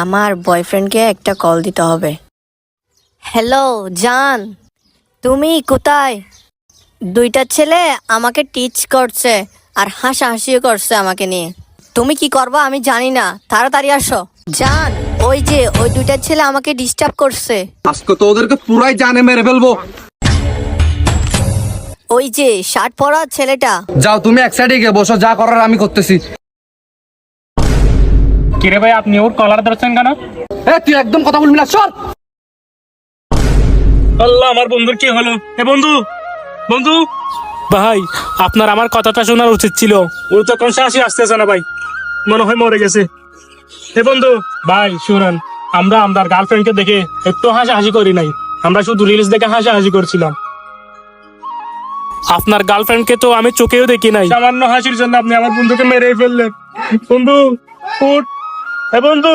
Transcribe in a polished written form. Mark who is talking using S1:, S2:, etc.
S1: আমার বয়ফ্রেন্ডকে একটা কল দিতে হবে। হ্যালো জান, তুমি কোথায়? দুইটা ছেলে আমাকে টিচ করছে আর হাসাহাসিও করছে আমাকে নিয়ে। তুমি কি করবা আমি জানি না, তাড়াতাড়ি আসো। জান, ওই যে ওই দুইটা ছেলে আমাকে ডিস্টার্ব করছে।
S2: আজকে তো ওদেরকে পুরাই জানে মেরে ফেলবো।
S1: ওই যে শার্ট পরা ছেলেটা।
S2: যাও তুমি এক সাইডে গিয়ে বসো, যা করার আমি করতেছি।
S3: কিরে ভাই, আপনি ওর কলার ধরছেন কেন?
S2: তুই একদম কথা বলবি না, সর।
S3: আল্লাহ, আমার বন্ধুর কি হলো? বন্ধু, বন্ধু ভাই, আপনার আমার কথাটা শোনার উচিত ছিল। ও তো কোন সাহসী আসতেছে না ভাই, মনে হয় মরে গেছে। বন্ধু ভাই শুনেন, আমরা আমার গার্লফ্রেন্ডকে দেখে একটু হাসাহাসি করি নাই, আমরা শুধু রিলস দেখে হাসাহাসি করছিলাম। আপনার গার্লফ্রেন্ডকে তো আমি চোখেও দেখি নাই, সামান্য হাসির জন্য আপনি আমার বন্ধুকে মেরে ফেললেন। বন্ধু উঠ, বন্ধু।